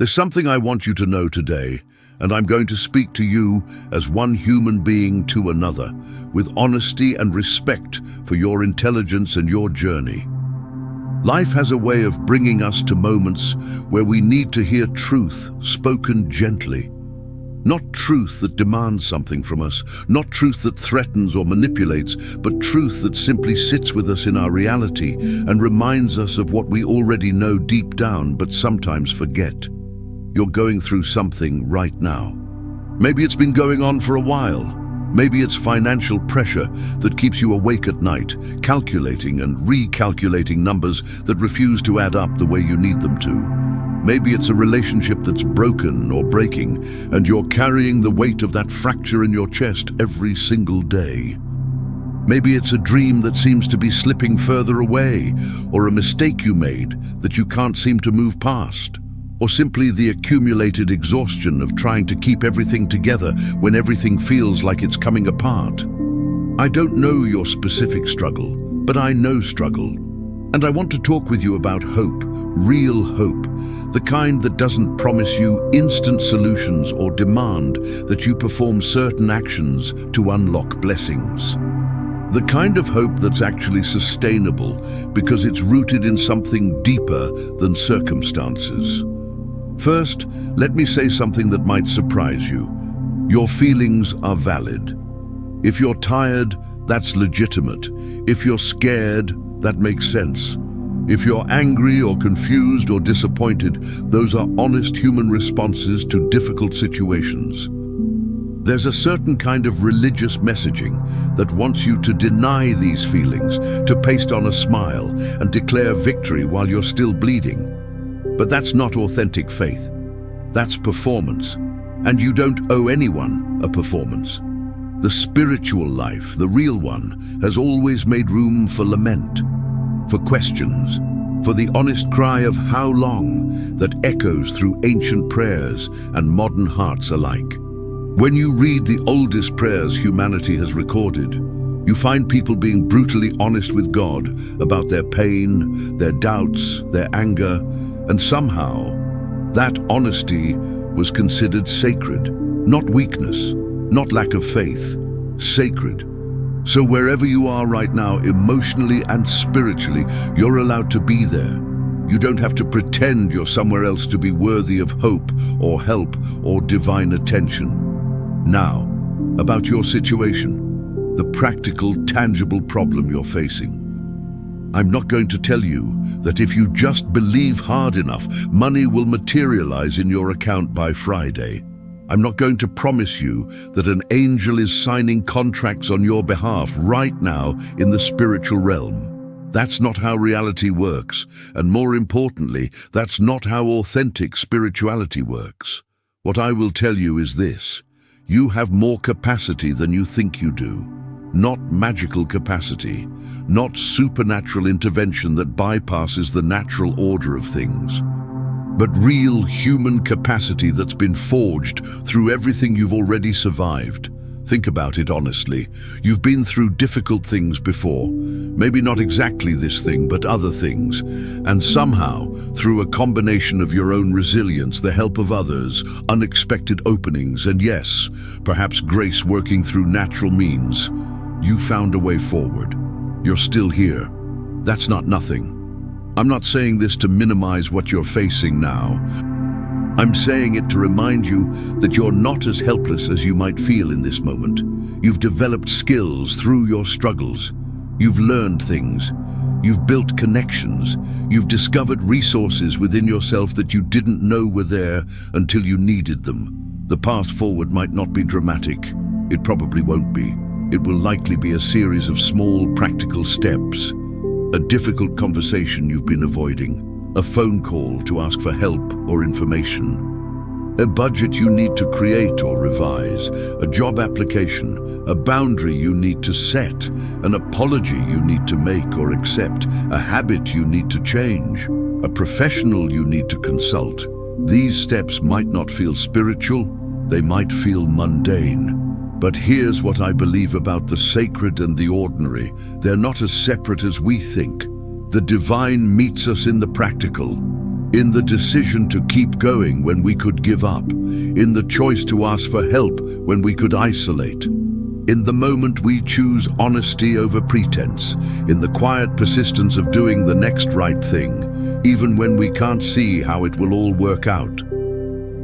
There's something I want you to know today, and I'm going to speak to you as one human being to another, with honesty and respect for your intelligence and your journey. Life has a way of bringing us to moments where we need to hear truth spoken gently. Not truth that demands something from us, not truth that threatens or manipulates, but truth that simply sits with us in our reality and reminds us of what we already know deep down but sometimes forget. You're going through something right now. Maybe it's been going on for a while. Maybe it's financial pressure that keeps you awake at night, calculating and recalculating numbers that refuse to add up the way you need them to. Maybe it's a relationship that's broken or breaking, and you're carrying the weight of that fracture in your chest every single day. Maybe it's a dream that seems to be slipping further away, or a mistake you made that you can't seem to move past. Or simply the accumulated exhaustion of trying to keep everything together when everything feels like it's coming apart. I don't know your specific struggle, but I know struggle. And I want to talk with you about hope, real hope, the kind that doesn't promise you instant solutions or demand that you perform certain actions to unlock blessings. The kind of hope that's actually sustainable because it's rooted in something deeper than circumstances. First, let me say something that might surprise you. Your feelings are valid. If you're tired, that's legitimate. If you're scared, that makes sense. If you're angry or confused or disappointed, those are honest human responses to difficult situations. There's a certain kind of religious messaging that wants you to deny these feelings, to paste on a smile and declare victory while you're still bleeding. But that's not authentic faith. That's performance. And you don't owe anyone a performance. The spiritual life, the real one, has always made room for lament, for questions, for the honest cry of how long that echoes through ancient prayers and modern hearts alike. When you read the oldest prayers humanity has recorded, you find people being brutally honest with God about their pain, their doubts, their anger, and somehow, that honesty was considered sacred, not weakness, not lack of faith, sacred. So wherever you are right now, emotionally and spiritually, you're allowed to be there. You don't have to pretend you're somewhere else to be worthy of hope or help or divine attention. Now, about your situation, the practical, tangible problem you're facing. I'm not going to tell you that if you just believe hard enough, money will materialize in your account by Friday. I'm not going to promise you that an angel is signing contracts on your behalf right now in the spiritual realm. That's not how reality works, and more importantly, that's not how authentic spirituality works. What I will tell you is this: you have more capacity than you think you do. Not magical capacity, not supernatural intervention that bypasses the natural order of things, but real human capacity that's been forged through everything you've already survived. Think about it honestly. You've been through difficult things before, maybe not exactly this thing, but other things, and somehow, through a combination of your own resilience, the help of others, unexpected openings, and yes, perhaps grace working through natural means, you found a way forward. You're still here. That's not nothing. I'm not saying this to minimize what you're facing now. I'm saying it to remind you that you're not as helpless as you might feel in this moment. You've developed skills through your struggles. You've learned things. You've built connections. You've discovered resources within yourself that you didn't know were there until you needed them. The path forward might not be dramatic. It probably won't be. It will likely be a series of small, practical steps. A difficult conversation you've been avoiding, a phone call to ask for help or information, a budget you need to create or revise, a job application, a boundary you need to set, an apology you need to make or accept, a habit you need to change, a professional you need to consult. These steps might not feel spiritual, they might feel mundane. But here's what I believe about the sacred and the ordinary. They're not as separate as we think. The divine meets us in the practical. In the decision to keep going when we could give up, in the choice to ask for help when we could isolate, in the moment we choose honesty over pretense, in the quiet persistence of doing the next right thing, even when we can't see how it will all work out.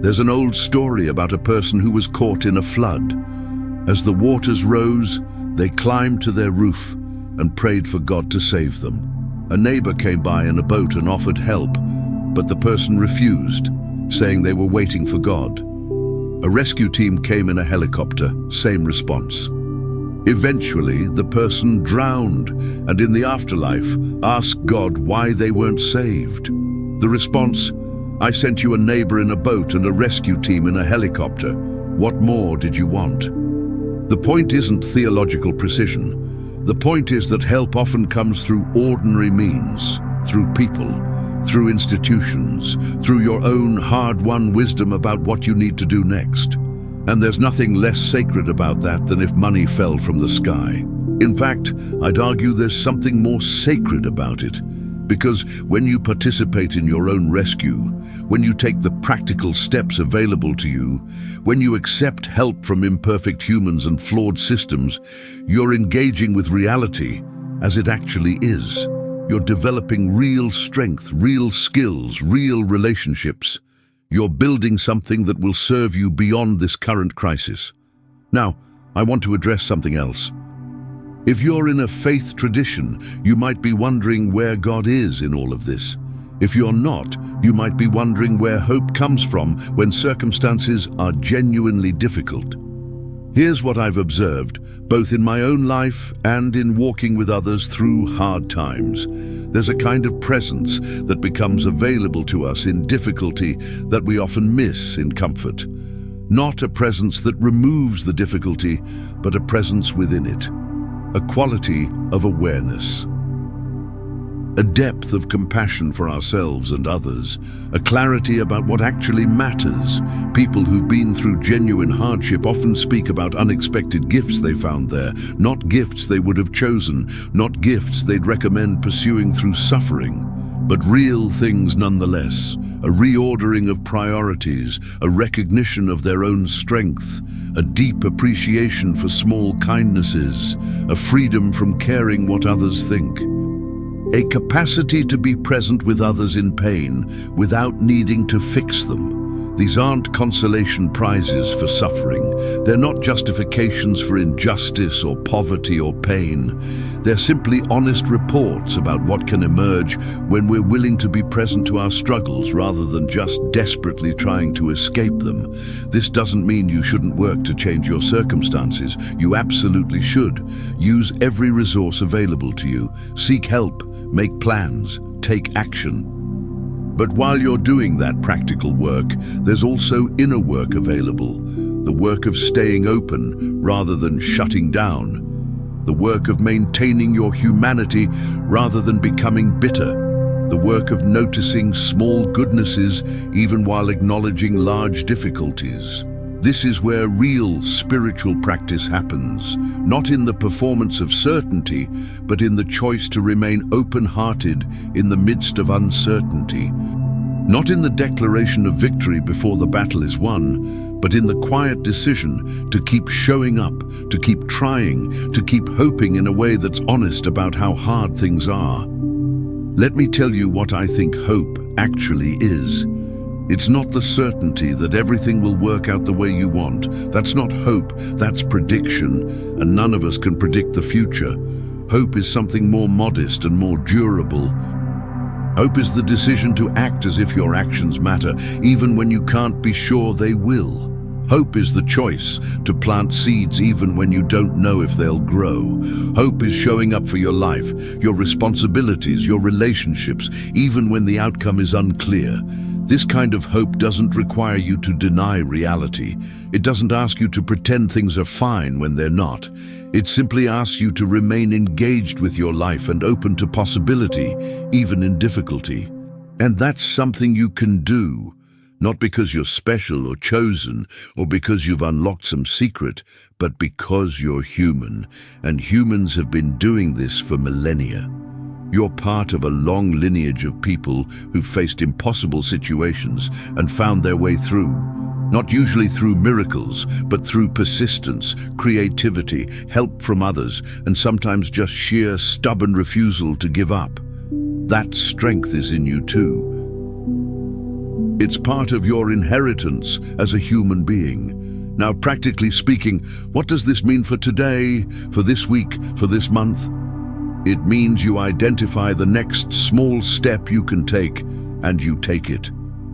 There's an old story about a person who was caught in a flood. As the waters rose, they climbed to their roof and prayed for God to save them. A neighbor came by in a boat and offered help, but the person refused, saying they were waiting for God. A rescue team came in a helicopter, same response. Eventually, the person drowned and in the afterlife asked God why they weren't saved. The response, "I sent you a neighbor in a boat and a rescue team in a helicopter. What more did you want?" The point isn't theological precision. The point is that help often comes through ordinary means, through people, through institutions, through your own hard-won wisdom about what you need to do next. And there's nothing less sacred about that than if money fell from the sky. In fact, I'd argue there's something more sacred about it. Because when you participate in your own rescue, when you take the practical steps available to you, when you accept help from imperfect humans and flawed systems, you're engaging with reality as it actually is. You're developing real strength, real skills, real relationships. You're building something that will serve you beyond this current crisis. Now, I want to address something else. If you're in a faith tradition, you might be wondering where God is in all of this. If you're not, you might be wondering where hope comes from when circumstances are genuinely difficult. Here's what I've observed, both in my own life and in walking with others through hard times. There's a kind of presence that becomes available to us in difficulty that we often miss in comfort. Not a presence that removes the difficulty, but a presence within it. A quality of awareness. A depth of compassion for ourselves and others, a clarity about what actually matters. People who've been through genuine hardship often speak about unexpected gifts they found there, not gifts they would have chosen, not gifts they'd recommend pursuing through suffering, but real things nonetheless. A reordering of priorities, a recognition of their own strength, a deep appreciation for small kindnesses, a freedom from caring what others think. A capacity to be present with others in pain without needing to fix them. These aren't consolation prizes for suffering. They're not justifications for injustice or poverty or pain. They're simply honest reports about what can emerge when we're willing to be present to our struggles rather than just desperately trying to escape them. This doesn't mean you shouldn't work to change your circumstances. You absolutely should. Use every resource available to you. Seek help. Make plans, take action. But while you're doing that practical work, there's also inner work available. The work of staying open rather than shutting down. The work of maintaining your humanity rather than becoming bitter. The work of noticing small goodnesses even while acknowledging large difficulties. This is where real spiritual practice happens, not in the performance of certainty, but in the choice to remain open-hearted in the midst of uncertainty. Not in the declaration of victory before the battle is won, but in the quiet decision to keep showing up, to keep trying, to keep hoping in a way that's honest about how hard things are. Let me tell you what I think hope actually is. It's not the certainty that everything will work out the way you want. That's not hope, that's prediction, and none of us can predict the future. Hope is something more modest and more durable. Hope is the decision to act as if your actions matter, even when you can't be sure they will. Hope is the choice to plant seeds even when you don't know if they'll grow. Hope is showing up for your life, your responsibilities, your relationships, even when the outcome is unclear. This kind of hope doesn't require you to deny reality. It doesn't ask you to pretend things are fine when they're not. It simply asks you to remain engaged with your life and open to possibility, even in difficulty. And that's something you can do, not because you're special or chosen, or because you've unlocked some secret, but because you're human, and humans have been doing this for millennia. You're part of a long lineage of people who've faced impossible situations and found their way through. Not usually through miracles, but through persistence, creativity, help from others, and sometimes just sheer stubborn refusal to give up. That strength is in you too. It's part of your inheritance as a human being. Now, practically speaking, what does this mean for today, for this week, for this month? It means you identify the next small step you can take, and you take it.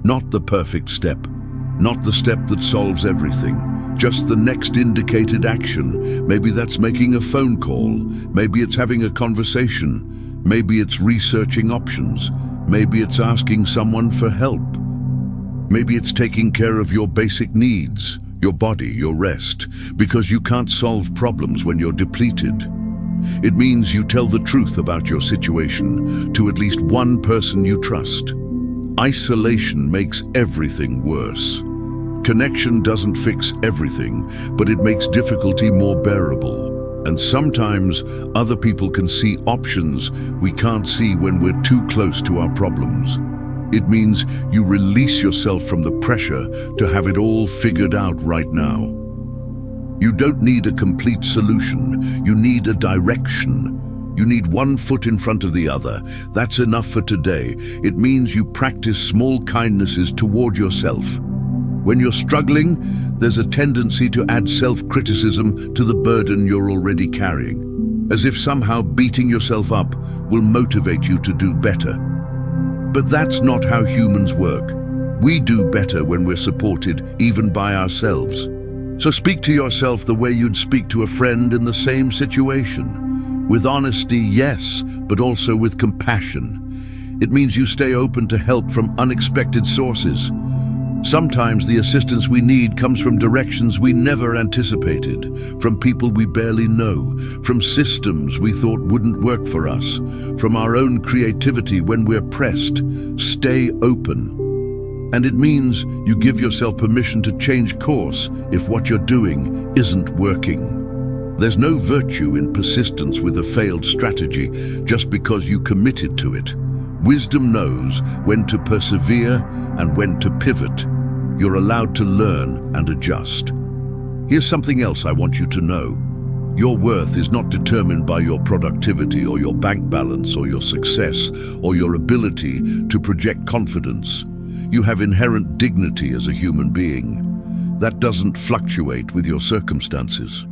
Not the perfect step, not the step that solves everything, just the next indicated action. Maybe that's making a phone call, maybe it's having a conversation, maybe it's researching options, maybe it's asking someone for help. Maybe it's taking care of your basic needs, your body, your rest, because you can't solve problems when you're depleted. It means you tell the truth about your situation to at least one person you trust. Isolation makes everything worse. Connection doesn't fix everything, but it makes difficulty more bearable. And sometimes other people can see options we can't see when we're too close to our problems. It means you release yourself from the pressure to have it all figured out right now. You don't need a complete solution, you need a direction. You need one foot in front of the other. That's enough for today. It means you practice small kindnesses toward yourself. When you're struggling, there's a tendency to add self-criticism to the burden you're already carrying, as if somehow beating yourself up will motivate you to do better. But that's not how humans work. We do better when we're supported, even by ourselves. So speak to yourself the way you'd speak to a friend in the same situation. With honesty, yes, but also with compassion. It means you stay open to help from unexpected sources. Sometimes the assistance we need comes from directions we never anticipated, from people we barely know, from systems we thought wouldn't work for us, from our own creativity when we're pressed. Stay open. And it means you give yourself permission to change course if what you're doing isn't working. There's no virtue in persistence with a failed strategy just because you committed to it. Wisdom knows when to persevere and when to pivot. You're allowed to learn and adjust. Here's something else I want you to know. Your worth is not determined by your productivity or your bank balance or your success or your ability to project confidence. You have inherent dignity as a human being. That doesn't fluctuate with your circumstances.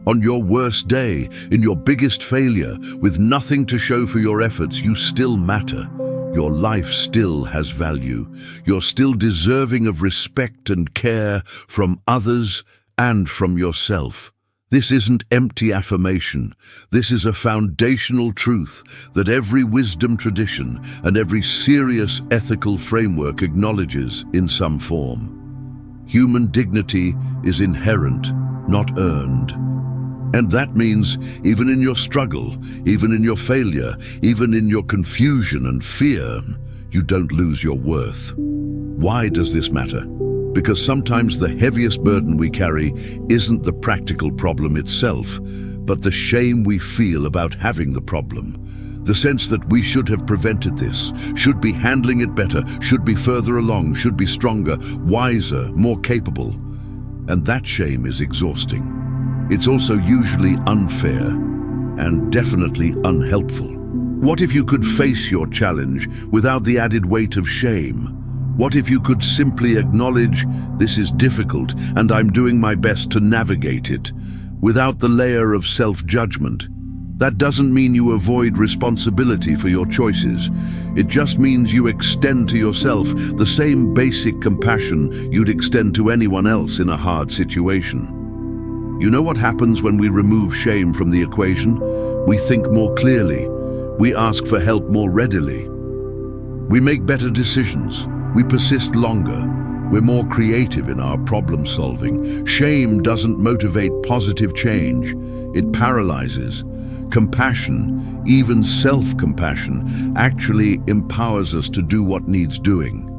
On your worst day, in your biggest failure, with nothing to show for your efforts, you still matter. Your life still has value. You're still deserving of respect and care from others and from yourself. This isn't empty affirmation. This is a foundational truth that every wisdom tradition and every serious ethical framework acknowledges in some form. Human dignity is inherent, not earned. And that means even in your struggle, even in your failure, even in your confusion and fear, you don't lose your worth. Why does this matter? Because sometimes the heaviest burden we carry isn't the practical problem itself, but the shame we feel about having the problem. The sense that we should have prevented this, should be handling it better, should be further along, should be stronger, wiser, more capable. And that shame is exhausting. It's also usually unfair and definitely unhelpful. What if you could face your challenge without the added weight of shame? What if you could simply acknowledge, this is difficult and I'm doing my best to navigate it, without the layer of self-judgment? That doesn't mean you avoid responsibility for your choices. It just means you extend to yourself the same basic compassion you'd extend to anyone else in a hard situation. You know what happens when we remove shame from the equation? We think more clearly. We ask for help more readily. We make better decisions. We persist longer. We're more creative in our problem solving. Shame doesn't motivate positive change. It paralyzes. Compassion, even self-compassion, actually empowers us to do what needs doing.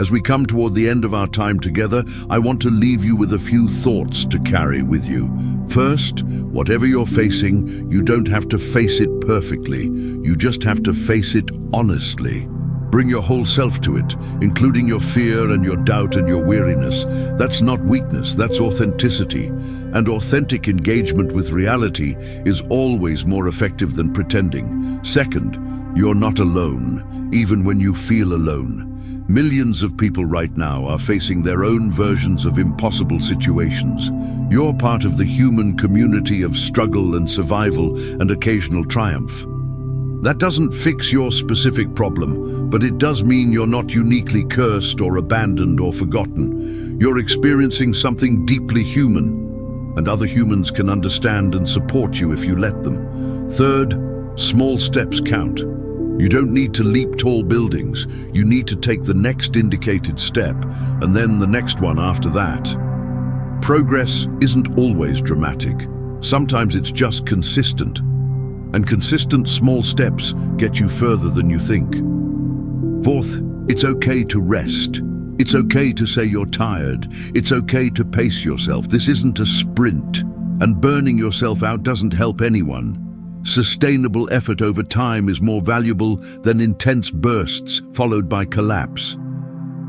As we come toward the end of our time together, I want to leave you with a few thoughts to carry with you. First, whatever you're facing, you don't have to face it perfectly. You just have to face it honestly. Bring your whole self to it, including your fear and your doubt and your weariness. That's not weakness, that's authenticity. And authentic engagement with reality is always more effective than pretending. Second, you're not alone, even when you feel alone. Millions of people right now are facing their own versions of impossible situations. You're part of the human community of struggle and survival and occasional triumph. That doesn't fix your specific problem, but it does mean you're not uniquely cursed or abandoned or forgotten. You're experiencing something deeply human, and other humans can understand and support you if you let them. Third, small steps count. You don't need to leap tall buildings. You need to take the next indicated step, and then the next one after that. Progress isn't always dramatic. Sometimes it's just consistent. And consistent small steps get you further than you think. Fourth, it's okay to rest. It's okay to say you're tired. It's okay to pace yourself. This isn't a sprint, and burning yourself out doesn't help anyone. Sustainable effort over time is more valuable than intense bursts followed by collapse.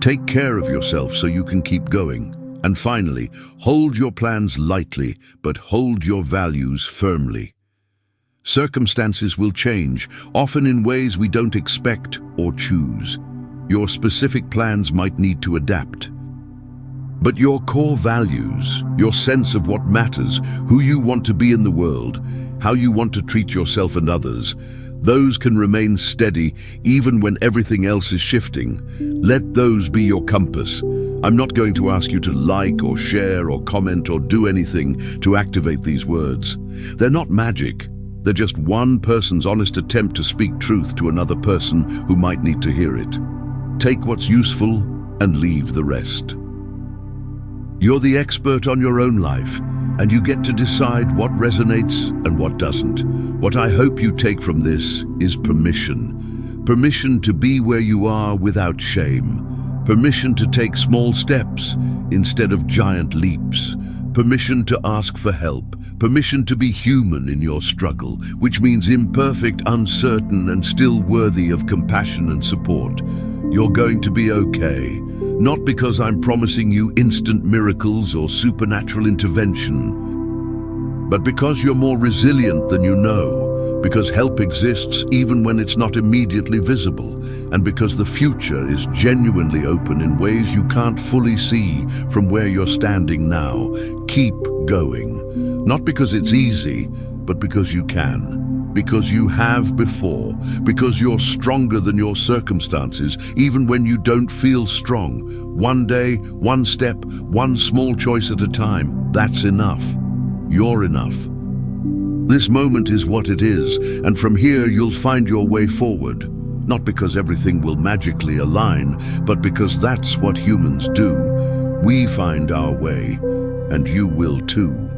Take care of yourself so you can keep going. And finally, hold your plans lightly, but hold your values firmly. Circumstances will change, often in ways we don't expect or choose. Your specific plans might need to adapt. But your core values, your sense of what matters, who you want to be in the world, how you want to treat yourself and others, those can remain steady even when everything else is shifting. Let those be your compass. I'm not going to ask you to like or share or comment or do anything to activate these words. They're not magic. They're just one person's honest attempt to speak truth to another person who might need to hear it. Take what's useful and leave the rest. You're the expert on your own life, and you get to decide what resonates and what doesn't. What I hope you take from this is permission. Permission to be where you are without shame. Permission to take small steps instead of giant leaps. Permission to ask for help. Permission to be human in your struggle, which means imperfect, uncertain, and still worthy of compassion and support. You're going to be okay. Not because I'm promising you instant miracles or supernatural intervention, but because you're more resilient than you know, because help exists even when it's not immediately visible, and because the future is genuinely open in ways you can't fully see from where you're standing now. Keep going. Not because it's easy, but because you can. Because you have before. Because you're stronger than your circumstances, even when you don't feel strong. One day, one step, one small choice at a time. That's enough. You're enough. This moment is what it is, and from here you'll find your way forward. Not because everything will magically align, but because that's what humans do. We find our way, and you will too.